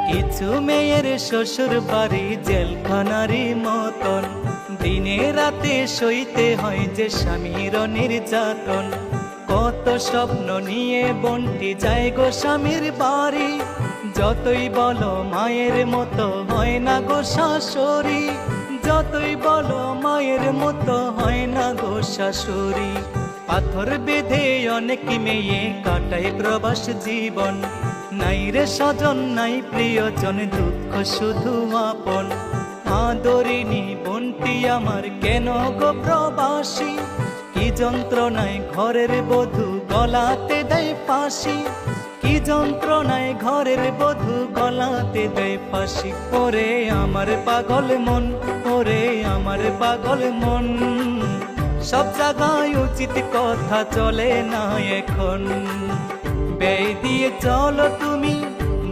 কিছু মেয়ের শ্বশুর বাড়ি জেলখানারই মতন, দিনে রাতে সইতে হয় যে স্বামীর নির্যাতন। কত স্বপ্ন নিয়ে বন্টি যায় গো স্বামীর বাড়ি, যতই বলো মায়ের মতো হয় না গো শাশুড়ি, যতই বলো মায়ের মতো হয় না গো শাশুড়ি। পাথর বেঁধে অনেক মেয়ে কাটায় প্রবাস জীবন, নাই রে স্বজন নাই প্রিয়জন, দুঃখ শুধু আপন। আদরিনী বন্টি আমার কেন গো প্রবাসী, কি যন্ত্রণায় ঘরের বধূ গলাতে দেয় ফাঁসি, কি যন্ত্রণায় ঘরের বধূ গলাতে দেয় ফাঁসি। ওরে আমার পাগল মন, ওরে আমার পাগল মন, সব জায়গায় উচিত কথা চলে না এখন। ব্যয় দিয়ে চলো তুমি,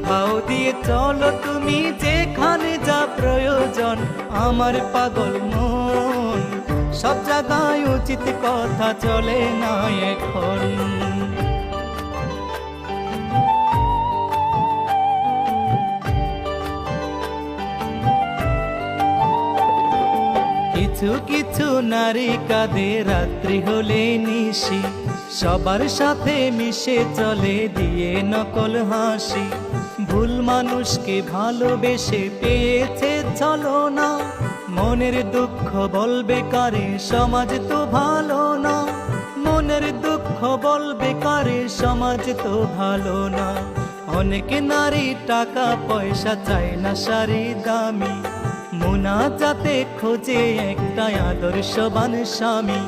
ভাও দিয়ে চলো তুমি, যেখানে যা প্রয়োজন আমার পাগল মন, সব জায়গায় উচিত কথা চলে না এখন। কিছু কিছু নারী কাঁদে রাত্রি হলে নিশি, সবার সাথে মিশে চলে দিয়ে নকল হাসি। ভুল মানুষকে ভালোবেসে পেয়েছে চলো না, মনের দুঃখ বলবে কারে সমাজ তো ভালো না, মনের দুঃখ বলবে কারে সমাজ তো ভালো না। অনেক নারী টাকা পয়সা চায় না সারি দামি, মুনাজাতে খোঁজে একটা আদর্শবান স্বামী।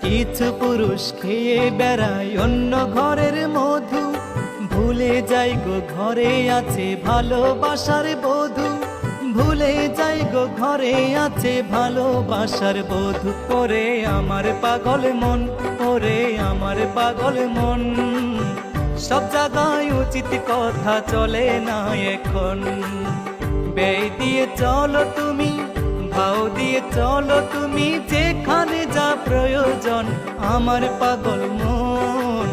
কিছু পুরুষ খেয়ে বেড়ায় অন্য ঘরের মধু, ভুলে যাই গো ঘরে আছে ভালোবাসার বধূ, ভুলে যাই গো ঘরে আছে ভালোবাসার বধূ। ওরে আমার পাগল মন, ওরে আমার পাগল মন, সব জায়গায় উচিত কথা চলে না এখন। ব্যয় দিয়ে চলো তুমি, ভাও দিয়ে চলো তুমি, যেখানে যা প্রয়োজন আমার পাগল মন,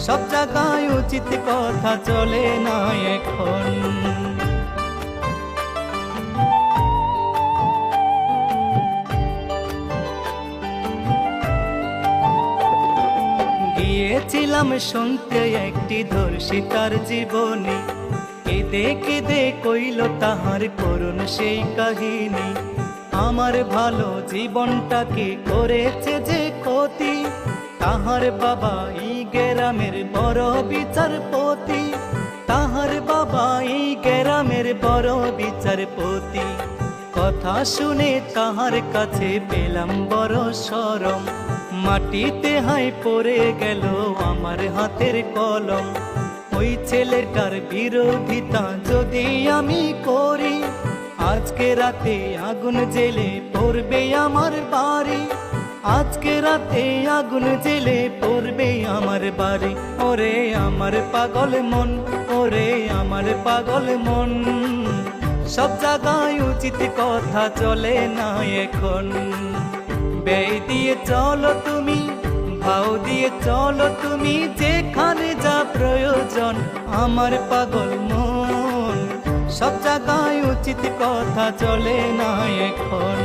সব জায়গায় উচিত কথা চলে না এখন। গিয়েছিলাম শুনতে একটি ধর্ষিতার জীবনী, কেঁদে কেঁদে কইল তাহার করুণ সেই কাহিনী। আমার ভালো জীবনটাকে করেছে যে ক্ষতি, তাহার বাবা এই গ্রামের বড় বিচারপতি, তাহার বাবা এই গ্রামের বড় বিচারপতি। কথা শুনে তাহার কাছে পেলাম বড় শরম, মাটিতে হাই পড়ে গেল আমার হাতের কলম। ওই ছেলেটার বিরোধিতা যদি আমি করি, আজকে রাতে আগুন জেলে পড়বে আমার বাড়ি, আজকে রাতে আগুন জেলে পড়বে আমার বাড়ি। ওরে আমার পাগল মন, ওরে আমার পাগল মন, সব জায়গায় উচিত কথা চলে না এখন। ব্যয় দিয়ে চলো তুমি, ভাও দিয়ে চলো তুমি, যেখানে যা প্রয়োজন আমার পাগল মন, সব জায়গায় উচিত কথা চলে না এখন।